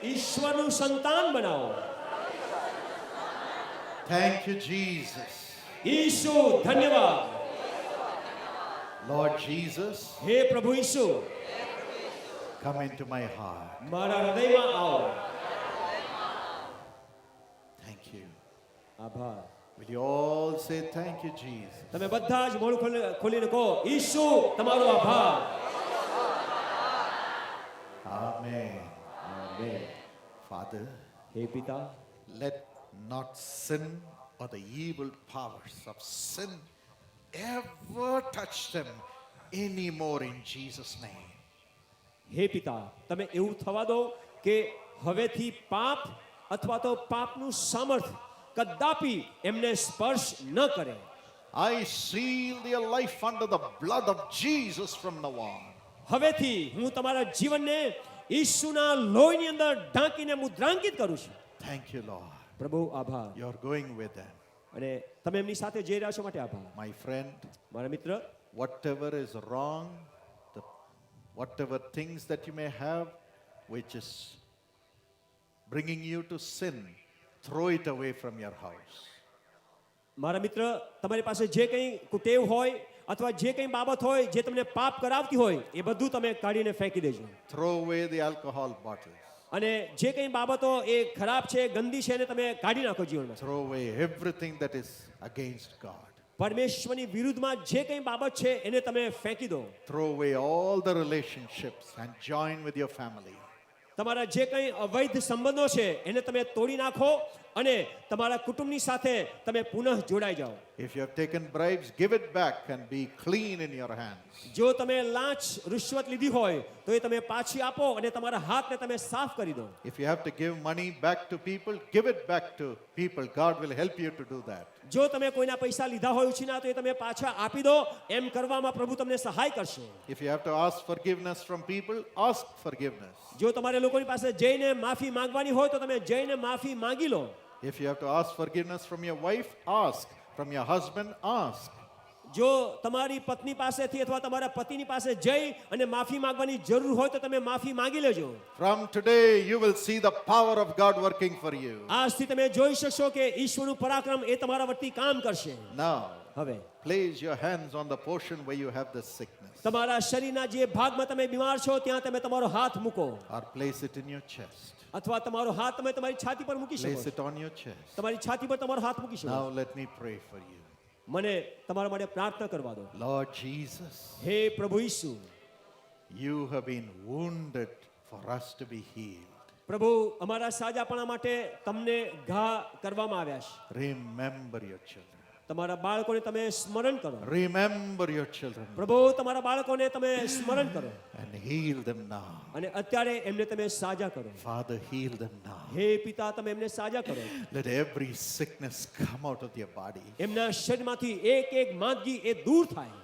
ઈશ્વરનું સંતાન બનાવો. Thank you, Jesus. ઈશુ ધન્યવાદ. Lord Jesus, હે પ્રભુ ઈશુ, come into my heart. મારા હૃદયમાં આવો. Thank you. આભાર. Will you all say thank you, Jesus? તમે બધા જ મોઢું ખોલીને કહો, ઈશુ તમારો આભાર. Amen. આમેન. Father, હે પિતા, let not sin or the evil powers of sin ever touch them anymore in Jesus' name. હે પિતા, તમે એવું થવા દો કે હવેથી પાપ અથવા તો પાપનું સામર્થ કદાપી એમને સ્પર્શ ન કરે. I seal their life under the blood of Jesus from now on. હવેથી હું તમારા જીવનને ઈસુના લોહીની અંદર ઢાંકીને મુદ્રાંકિત કરું છું. Thank you, Lord. પ્રભુ આભાર. You're going with them. અને તમે એમની સાથે જઈ રહ્યા છો માટે આભાર. My friend, મારા મિત્ર, whatever is wrong, whatever things that you may have, which is bringing you to sin, throw it away from your house. મારા મિત્ર, તમારી પાસે જે કંઈ કુટેવ હોય અથવા જે કંઈ બાબત હોય જે તમને પાપ કરાવતી હોય એ બધું તમે કાઢીને ફેંકી દેજો. Throw away the alcohol bottles. અને જે કંઈ બાબતો એ ખરાબ છે, ગંદી છે એને તમે કાઢી નાખો જીવનમાં. Throw away everything that is against God. પરમેશ્વરની વિરુદ્ધમાં જે કંઈ બાબત છે એને તમે ફેંકી દો. Throw away all the relationships and join with your family. તમારા જે કંઈ અવૈધ સંબંધો છે એને તમે તોડી નાખો અને તમારા કુટુંબની સાથે તમે પુનઃ જોડાઈ જાઓ. If you have taken bribes, give it back and be clean in your hands. જો તમે લાંચ રુશ્વત લીધી હોય તો એ તમે પાછી આપો અને તમારા હાથને તમે સાફ કરી દો. If you have to give money back to people, give it back to people. God will help you to do that. જો તમે કોઈના પૈસા લીધા હોય ઉછીના તો એ તમે પાછા આપી દો. એમ કરવામાં પ્રભુ તમને સહાય કરશે. If you have to ask forgiveness from people, ask forgiveness. જો તમારે લોકોની પાસે જઈને માફી માંગવાની હોય તો તમે જઈને માફી માંગી લો. If you have to ask forgiveness from your wife, ask. From your husband, ask. જો તમારી પત્ની પાસેથી અથવા તમારા પતિની પાસે જઈ અને માફી માંગવાની જરૂર હોય તો તમે માફી માંગી લેજો. From today, you will see the power of God working for you. આજથી તમે જોઈ શકશો કે ઈશ્વરનું પરાક્રમ એ તમારા વતી કામ કરશે. Now, હવે place your hands on the portion where you have this sickness. તમારા શરીરના જે ભાગમાં તમે બીમાર છો ત્યાં તમે તમારો હાથ મૂકો Or place it in your chest. અથવા તમારો હાથ તમે તમારી છાતી પર મૂકી શકો. Place it on your chest. તમારી છાતી પર તમારો હાથ મૂકી શકો. Now let me pray for you. મને તમારા માટે પ્રાર્થના કરવા દો. Lord Jesus, હે પ્રભુ ઈસુ, you have been wounded for us to be healed. પ્રભુ અમારા સાજાપણા માટે તમને ઘા કરવામાં આવ્યા છે. Remember your children. તમારા બાળકોને તમે સ્મરણ કરો. Remember your children પ્રભુ તમારા બાળકોને તમે સ્મરણ કરો and heal them now. અને અત્યારે એમને તમે સાજા કરો. Father, heal them now. હે પિતા, તમે એમને સાજા કરો. Let every sickness come out of their body. એમના શરીરમાંથી એક એક માંદગી એ દૂર થાય.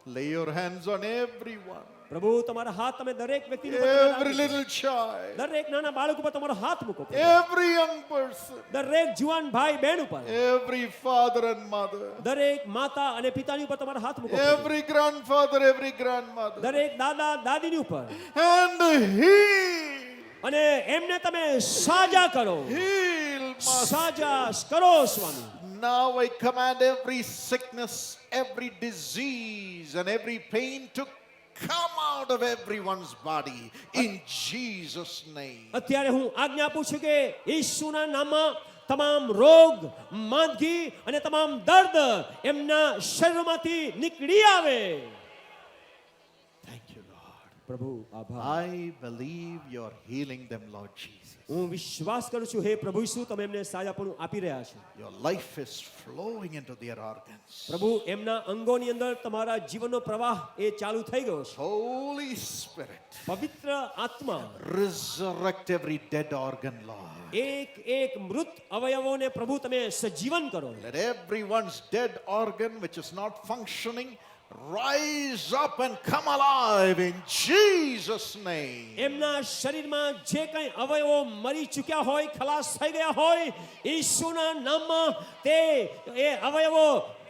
Lay your hands on everyone. પ્રભુ તમારા હાથ તમે દરેક વ્યક્તિ Every little child. દરેક નાના બાળક ઉપર તમારો હાથ મૂકો. Every young person. દરેક જુવાન ભાઈ બહેન ઉપર, Every father and mother. દરેક માતા અને પિતાની ઉપર તમારો હાથ મૂકો. Every grandfather, every grandmother. દરેક દાદા દાદીની ઉપર And heal. અને એમને તમે સાજા કરો. Heal, Master. સાજા કરો સ્વામી. Now I command every sickness, every disease, and every pain to come out of everyone's body in Jesus' name. અત્યારે હું આજ્ઞા આપું છું કે ઈસુના નામમાં તમામ રોગ, માંદગી અને તમામ દર્દ એમના શરીરમાંથી નીકળી આવે. Thank you, Lord. પ્રભુ આભાર. I believe you're healing them, Lord Jesus. હું વિશ્વાસ કરું છું હે પ્રભુ ઈસુ તમે એમને સાજાપણું આપી રહ્યા છો. Your life is flowing into their organs. પ્રભુ એમના અંગોની અંદર તમારા જીવનનો પ્રવાહ એ ચાલુ થઈ ગયો છે. Holy Spirit, પવિત્ર આત્મા resurrect every dead organ, Lord. એક એક મૃત અવયવોને પ્રભુ તમે સજીવન કરો. Let everyone's dead organ which is not functioning rise up and come alive in Jesus' name. એમના શરીરમાં જે કંઈ અવયવો મરી ચૂક્યા હોય, ખલાસ થઈ ગયા હોય, ઈસુના નામમાં તે એ અવયવો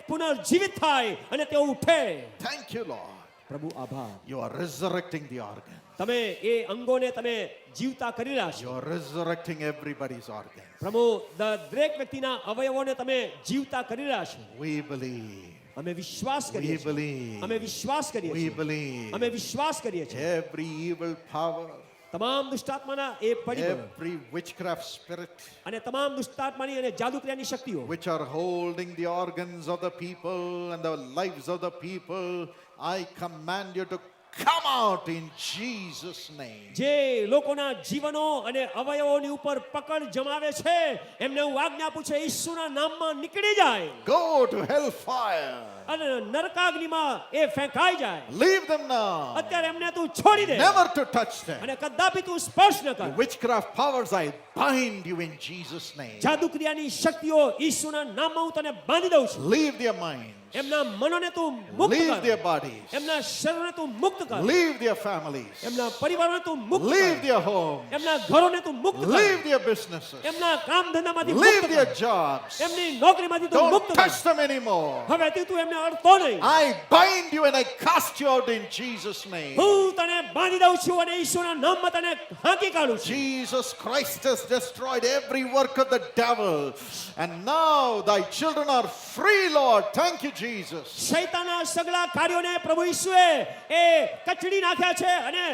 પુનર્જીવિત થાય અને તેઓ ઉઠે. Thank you, Lord. પ્રભુ આભાર. You are resurrecting the organ. તમે એ અંગોને તમે જીવતા કરી રહ્યા છો. You're resurrecting everybody's organs. પ્રભુ દરેક વ્યક્તિના અવયવોને તમે જીવતા કરી રહ્યા છો. We believe. અમે વિશ્વાસ We કરીએ છીએ. believe. અમે વિશ્વાસ કરીએ We છીએ. believe. અમે વિશ્વાસ કરીએ છીએ. Every evil power, તમામ દુષ્ટાત્માના એ પરિબળો every witchcraft spirit અને તમામ દુષ્ટાત્માની અને જાદુક્રિયાની શક્તિઓ which are holding the organs of the people and the lives of the people, I command you to come out in Jesus' name. જે લોકોના જીવનો અને અવયવોની ઉપર પકડ જમાવે છે એમને હું આજ્ઞા આપું છું ઈસુના નામમાં નીકળી જાય Go to hellfire. અને નરકાગ્નિમાં એ ફેંકાઈ જાય. Leave them now. અત્યારે એમને તું છોડી દે Never to touch them. અને કદાપી તું સ્પર્શ ન કર. Witchcraft powers, I bind you in Jesus' name. જાદુક્રિયાની શક્તિઓ ઈસુના નામમાં હું તને બાંધી દઉં છું. Leave their minds. એમના મનોને તું મુક્ત Leave કર. their bodies. એમના શરીરને તું મુક્ત કર. Leave their families. એમના પરિવારને તું મુક્ત Leave કર. their homes. એમના ઘરોને તું મુક્ત કર. Leave their businesses. એમના કામ ધંધામાંથી Leave મુક્ત their કર. jobs. એમની નોકરીમાંથી તું Don't મુક્ત કર. touch them anymore. હવેથી તું એમને અડતો નહીં. I bind you and I cast you out in Jesus' name. હું તને બાંધી દઉં છું અને ઈશ્વરના નામમાં તને હાંકી કાઢું છું. Jesus Christ has destroyed every work of the devil. And now thy children are free, Lord. Thank you, Jesus. શૈતાનના સગળા કાર્યોને પ્રભુ ઈસુએ એ કચડી નાખ્યા છે અને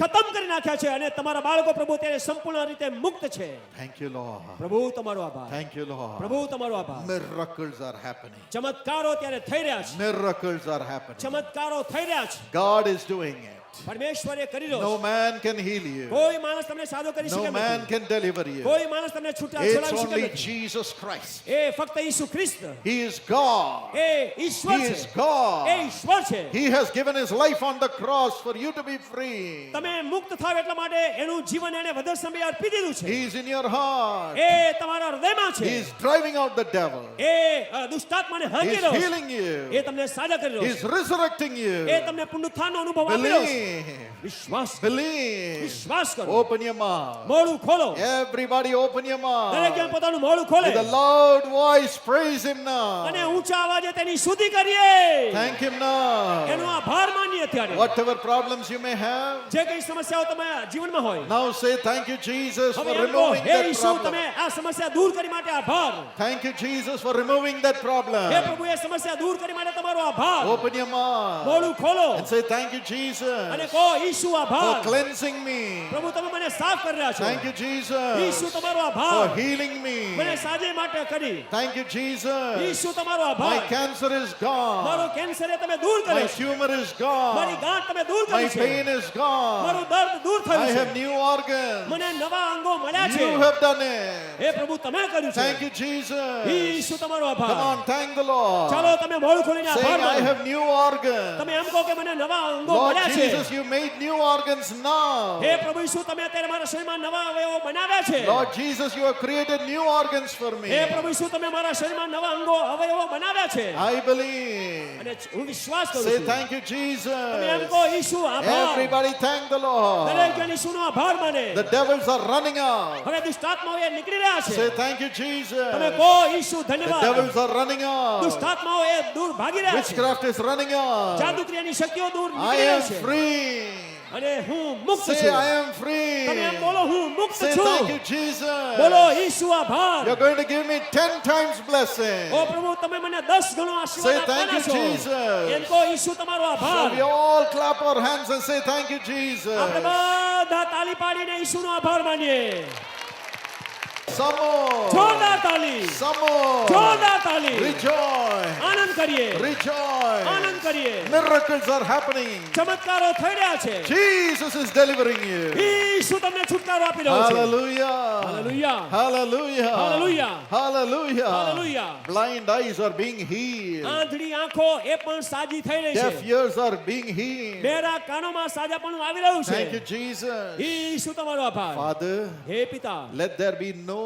ખતમ કરી નાખ્યા છે અને તમારા બાળકો પ્રભુ તેને સંપૂર્ણ રીતે મુક્ત છે. Thank you, Lord. પ્રભુ તમારો આભાર. Thank you, Lord. પ્રભુ તમારો આભાર. Miracles are happening. ચમત્કારો ત્યારે થઈ રહ્યા છે. Miracles are happening. ચમત્કારો થઈ રહ્યા છે. God is doing it. પરમેશ્વરે કરી રહ્યો No છે. man can heal you. કોઈ માણસ તમને સાજો કરી No શકે man નથી. can deliver you. કોઈ માણસ તમને છૂટા It's છોડાવી શકે only નથી. Jesus Christ. એ ફક્ત ઈસુ ખ્રિસ્ત He is God. એ ઈશ્વર He છે. is God. એ ઈશ્વર છે. He has given his life on the cross for you to be free. તમે મુક્ત થાવ એટલા માટે એનું જીવન એને વધારે સમય અર્પી દીધું છે. He is in your heart. એ તમારા હૃદયમાં છે. He is driving out the devil. A દુષ્ટાત્માને He હાંકી is રહ્યો છે. healing you. એ તમને સાજા કરી He રહ્યો is છે. resurrecting A you. તમને પુનરુત્થાનનો અનુભવ આપી રહ્યો છે. Believe. વિશ્વાસ કરો. Believe. વિશ્વાસ કરો. Open your mouth. મોઢું ખોલો. Everybody open your દરેક જણ mouth. પોતાનું મોઢું ખોલે With a loud voice, praise him અને now. ઊંચા અવાજે તેની સ્તુતિ કરીએ. Thank him એનો now. આભાર માનીએ ત્યારે. Whatever problems you may have, જે કઈ સમસ્યાઓ તમારા જીવનમાં હોય now say thank you, Jesus, for હવે એમ કહો, removing હે that ઈસુ problem. તમે આ સમસ્યા દૂર કરી માટે આભાર. Thank you, Jesus, for removing that હે problem. પ્રભુ એ સમસ્યા દૂર કરી માટે તમારો આભાર. Open your mouth મોઢું ખોલો and say thank you, અને Jesus, કહો ઈસુ for આભાર. cleansing me. પ્રભુ તમે મને સાફ કરી રહ્યા છો. Thank you, ઈસુ Jesus, તમારો for આભાર. healing મને me. સાજે માટે કરી. Thank you, Jesus. ઈસુ તમારો My આભાર. cancer is મારો gone. કેન્સર એ તમે દૂર My કર્યો છે. tumor is મારી gone. ગાંઠ તમે દૂર My કરી છે. pain is મારું gone. દર્દ દૂર I થયું have છે. new organs. મને નવા અંગો મળ્યા છે. You have done it. હે પ્રભુ તમે કર્યું છે. Thank you, Jesus. ઈસુ તમારો Come આભાર. on, thank the Lord. ચાલો તમે મોઢું ખોલીને આભાર Saying, I માનો. have new organs. તમે એમ કહો કે મને નવા અંગો Lord મળ્યા છે. Jesus, you made new organs now. હે પ્રભુ ઈસુ તમે અત્યારે મારા શરીરમાં નવા અવયવો બનાવ્યા છે. Lord Jesus, you have created new organs for me. હે પ્રભુ ઈસુ તમે મારા શરીરમાં નવા અંગો અવયવો બનાવ્યા છે. I believe. અને હું વિશ્વાસ કરું Say છું. thank you, તમે એમ Jesus. કહો ઈસુ આભાર. Everybody thank the દરેક Lord. જણ ઈસુનો આભાર માને. The devils are running out. હવે દુષ્ટાત્માઓ એ નીકળી રહ્યા છે. Say thank you, તમે Jesus. કહો ઈસુ The ધન્યવાદ. devils are running out. દુષ્ટાત્માઓ એ દૂર ભાગી રહ્યા છે. Witchcraft is running out. જાદુક્રિયાની શક્તિઓ દૂર I નીકળી am રહી છે. free. અને હું મુક્ત Say છું. I am free. તમે એમ બોલો હું મુક્ત Say છું. thank you, Jesus. બોલો ઈસુ આભાર. You're going to give me 10 times blessing. ઓ પ્રભુ તમે મને 10 ગણો Say આશીર્વાદ thank આપવાના you, છો. Jesus. એમ કહો ઈસુ તમારો So આભાર. we all clap our hands and say thank you, આપણે Jesus. બધા તાલી પાડીને ઈસુનો આભાર માનીએ. Some more. જોરદાર તાલી. Some more. જોરદાર તાલી. Rejoice. આનંદ કરીએ. Rejoice. આનંદ કરીએ. Miracles are happening. ચમત્કારો થઈ રહ્યા છે. Jesus is delivering you. ઈસુ તમને છુટકારો આપી રહ્યો છે. Hallelujah. Hallelujah. Hallelujah. Hallelujah. Hallelujah. Hallelujah. Blind eyes are being healed. આંધળી આંખો એ પણ સાજી થઈ રહી Deaf છે. ears are being healed. બેરા કાનોમાં સાજાપણું આવી રહ્યું છે. Thank you, Jesus. ઈસુ તમારો આભાર. Father, હે પિતા, let there be no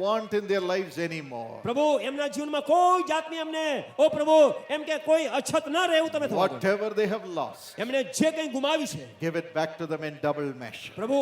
want in their lives anymore. પ્રભુ એમના જીવનમાં કોઈ જાતની એમને ઓ પ્રભુ એમ કે કોઈ અછત ન રહે એવું તમે થવા દો. Whatever they have lost, એમણે જે કંઈ ગુમાવ્યું છે give it back to them in double measure. પ્રભુ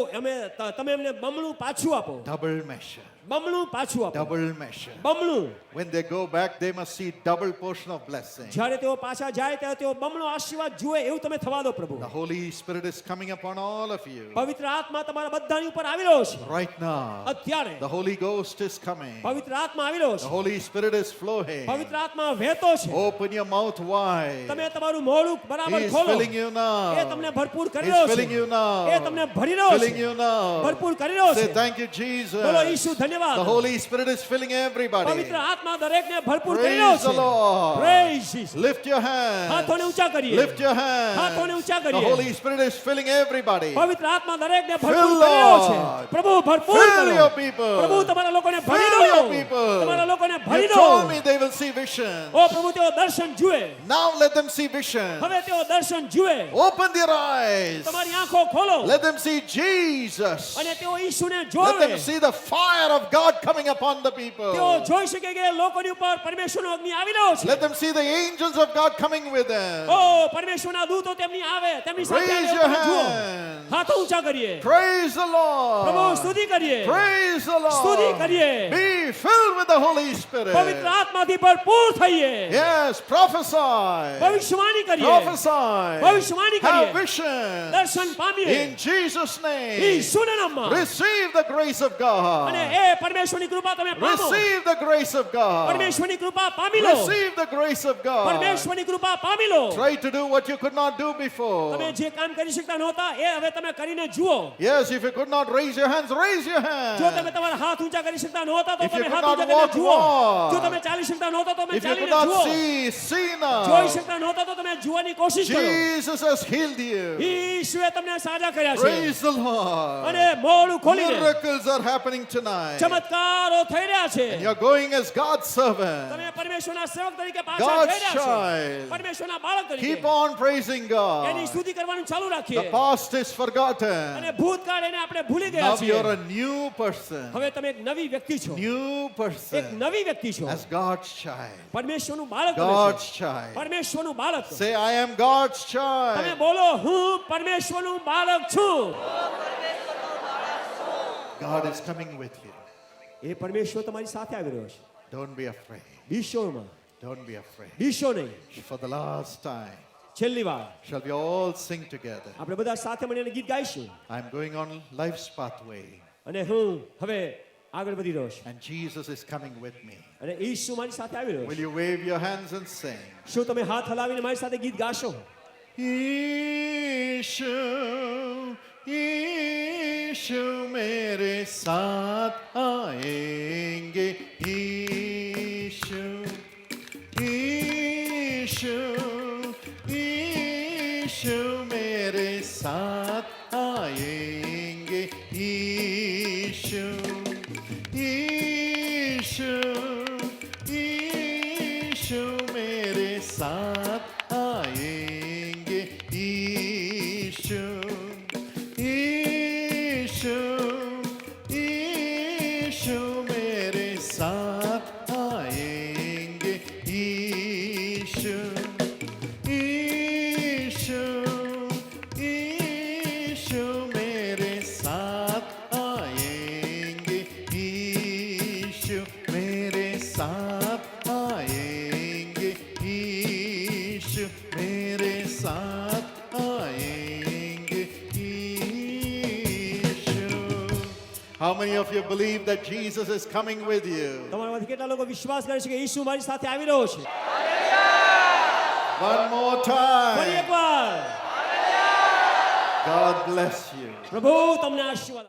તમે એમને બમણું પાછું આપો. Double measure. બમણું પાછું આપો. double measure. બમણું. When they go back, they must see double portion of blessing. જ્યારે તેઓ પાછા જાય ત્યારે તેઓ બમણો આશીર્વાદ જુએ એવું તમે થવા દો પ્રભુ. The Holy Spirit is coming upon all of you. પવિત્ર આત્મા તમારા બધાની ઉપર આવી રહ્યો છે. Right now, અત્યારે the Holy Ghost is coming. પવિત્ર આત્મા આવી રહ્યો The છે. Holy Spirit is flowing. પવિત્ર આત્મા વહેતો છે. Open your mouth wide. તમે તમારું મોઢું He બરાબર is ખોલો. filling you now. એ તમને ભરપૂર કરી He's રહ્યો filling છે. you now. એ તમને ભરી રહ્યો Filling છે. you now. ભરપૂર કરી રહ્યો Say છે. thank you, Jesus. બોલો ઈસુ ધન્યવાદ. The Holy Spirit is filling everybody. પવિત્ર આત્મા દરેકને ભરપૂર કરી રહ્યો Praise the છે. Lord. Praise Jesus. Lift your hands. હાથોને ઊંચા કરીએ. Lift your hands. હાથોને ઊંચા The કરીએ. Holy Spirit is filling everybody. પવિત્ર આત્મા દરેકને Fill, ભરપૂર કરી રહ્યો છે. Lord. પ્રભુ ભરપૂર Fill કરો. your people. પ્રભુ તમારા લોકોને ભરી Fill દો. your people. તમારા લોકોને You ભરી દો. told me they will see vision. ઓ પ્રભુ તેઓ દર્શન જુએ. Now let them see vision. હવે તેઓ દર્શન જુએ. Open their eyes. તમારી આંખો ખોલો. Let them see Jesus. અને તેઓ ઈસુને Let જોવે. them see the fire of God coming upon the people. તેઓ જોઈ શકે કે લોકોની ઉપર પરમેશ્વરનો અગ્નિ આવી રહ્યો છે. Let them see the angels of God coming with them. ઓ પરમેશ્વરના દૂતો તેમની આવે, તેમની સાથે Raise આવે your એવું તમે જુઓ. hands. હાથો ઊંચા કરીએ. Praise the પ્રભુ Lord. સ્તુતિ કરીએ. Praise the સ્તુતિ Lord. કરીએ. Be filled with the Holy Spirit. પવિત્ર આત્માથી ભરપૂર થઈએ. Yes, prophesy. ભવિષ્યવાણી કરીએ. Prophesy. ભવિષ્યવાણી Have કરીએ. vision. દર્શન પામીએ. In Jesus' name. ઈસુના નામમાં. Receive the grace of અને God. એ પરમેશ્વરની કૃપા તમે પામો. Receive the grace of God. પરમેશ્વરની કૃપા પામી લો. Receive the grace of God. પરમેશ્વરની કૃપા પામી લો. Try to do what you could not do before. તમે જે કામ કરી શકતા નહોતા એ હવે તમે કરીને જુઓ. Yes, if you could not raise your hands, raise your જો તમે hands. તમારા હાથ ઊંચા કરી શકતા નહોતા તો If you તમે could હાથ not ઊંચા કરીને walk, જુઓ. walk. જો તમે ચાલી શકતા નહોતા તો તમે If you could ચાલીને not જુઓ. see જોઈ now. શકતા નહોતા તો તમે જોવાની કોશિશ કરો. Jesus has healed you. ઈસુએ તમને સાજા કર્યા છે. Praise the Lord. અને મોઢું ખોલીને Miracles are happening tonight. ચમત્કારો થઈ રહ્યા છે. You're going as God's servant. તમે પરમેશ્વરના સેવક તરીકે પાછા God's જઈ રહ્યા છો. child. પરમેશ્વરના બાળક તરીકે Keep on praising any God. સ્તુતિ કરવાનું ચાલુ The રાખીએ. past is અને forgotten. ભૂતકાળ એને આપણે ભૂલી ગયા Now છીએ. you're a new person. હવે તમે એક નવી વ્યક્તિ છો. New એક person. નવી વ્યક્તિ છો. As God's child. પરમેશ્વરનું બાળક તમે છો. God's child. પરમેશ્વરનું બાળક. Say, I am God's તમે child. બોલો હું પરમેશ્વરનું બાળક છું. God is coming with you. એ પરમેશ્વર તમારી સાથે આવી રહ્યો છે. Don't be afraid. બીશોમાં Don't be afraid. બીશો નહીં. For the last time, છેલ્લી વાર shall we all sing together? આપણે બધા સાથે મળીને ગીત ગાઈશું. I'm going on life's pathway, અને હું હવે આગળ વધી રહ્યો છું. and Jesus is coming with me. અને ઈસુ મારી સાથે આવી રહ્યો Will છે. you wave your hands and sing? શું તમે હાથ હલાવીને મારી સાથે ગીત ગાશો? यीशु यीशु मेरे साथ आएंगे यीशु यीशु यीशु मेरे साथ आएंगे यीशु यीशु यीशु मेरे साथ आएंगे यीशु यीशु यीशु मेरे साथ आएंगे यीशु यीशु यीशु मेरे साथ आएंगे यीशु मेरे साथ आएंगे यीशु मेरे साथ आएंगे यीशु. How many of you believe that Jesus is coming with you? તમારામાંથી કેટલા લોકો વિશ્વાસ કરે છે કે ઈસુ મારી સાથે આવી રહ્યો છે? One more ફરી time. એકવાર God bless you. પ્રભુ તમને આશીર્વાદ